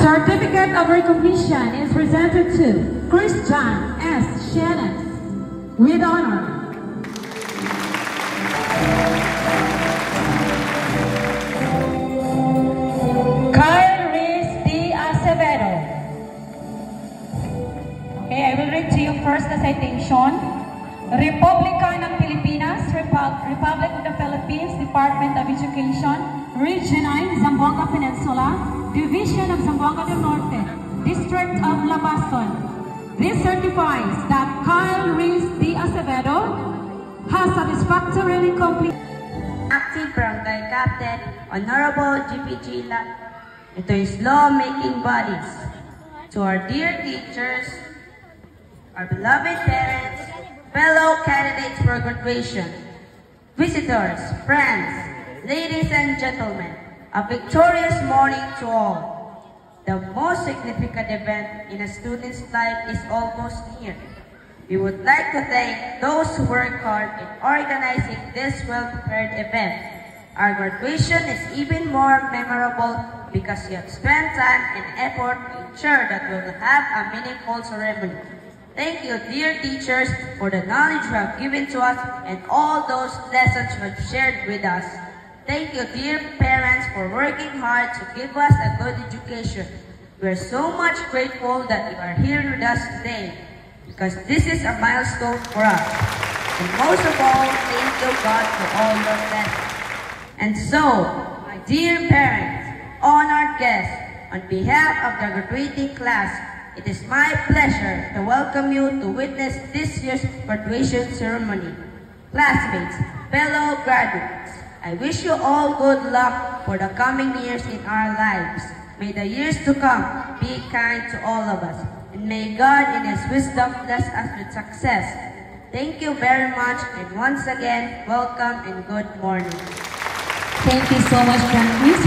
Certificate of Recognition is presented to Christian S. Shannon with honor. Kyle Reese D. Acevedo. Okay, I will read to you first the citation. Republika ng Pilipinas, Republic of the Philippines, Department of Education, Region 9, Zamboanga Peninsula, Division of Zamboanga del Norte, District of Labason. This certifies that Kyle Reese D. Acevedo has satisfactorily completed Active Barangay Captain, Honorable GPG to his law-making bodies, to our dear teachers, our beloved parents, fellow candidates for graduation, visitors, friends, ladies and gentlemen, a victorious morning to all. The most significant event in a student's life is almost near. We would like to thank those who worked hard in organizing this well-prepared event. Our graduation is even more memorable because you have spent time and effort to ensure that we will have a meaningful ceremony. Thank you, dear teachers, for the knowledge you have given to us and all those lessons you have shared with us. Thank you, dear parents, for working hard to give us a good education. We are so much grateful that you are here with us today, because this is a milestone for us. And most of all, thank you, God, for all your blessings. And so, my dear parents, honored guests, on behalf of the graduating class, it is my pleasure to welcome you to witness this year's graduation ceremony. Classmates, fellow graduates, I wish you all good luck for the coming years in our lives. May the years to come be kind to all of us, and may God in His wisdom bless us with success. Thank you very much, and once again, welcome and good morning. Thank you so much, Francis.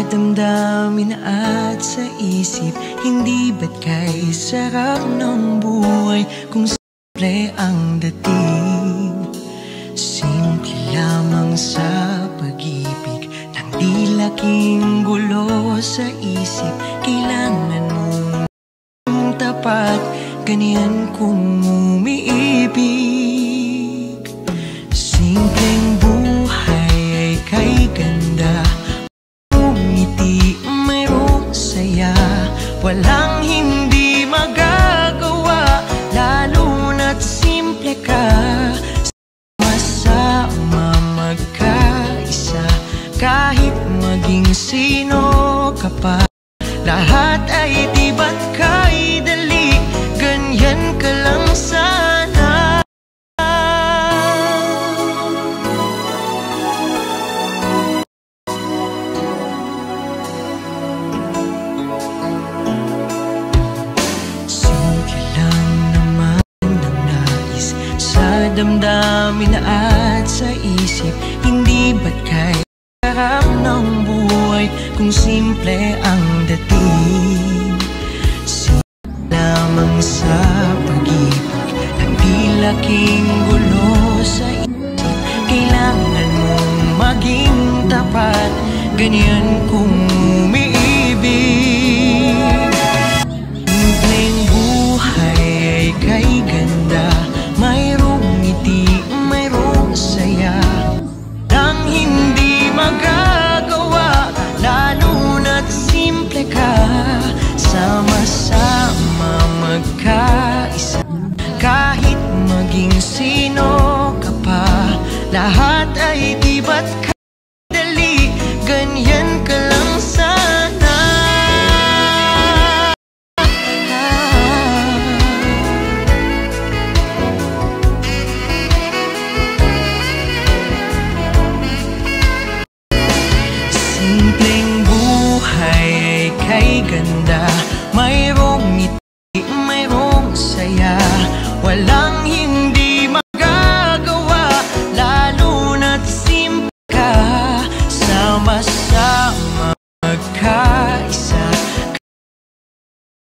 Damdamin at sa isip, hindi ba't kay sarap ng buhay kung simple ang dating? Simple lamang sa pag-ibig nang di laking gulo sa isip. Kailangan mong tapat, ganyan kung umiibig. Simpleng buhay ay kay ganda, walang hindi magagawa, lalo na't simple ka. Sama-sama magkaisa, kahit maging sino ka pa. Lahat ay di ba't kay dali, ganyan ka lang sana. Damdamin at sa isip, hindi ba't kay sarap ng buhay kung simple ang dating? Simple lamang sa pag-ibig nang di laking gulo sa isip. Kailangan mong maging tapat, ganyan kung umiibig. Simpleng buhay ay kay ganda, mayroong ngiti, mayroong saya, nang hindi magagawa, lalo na't simple ka. Sama-sama magkaisa, kahit maging sino ka pa. Lahat ay di ba't kadali, ganyan ka lang sana. ay ganda.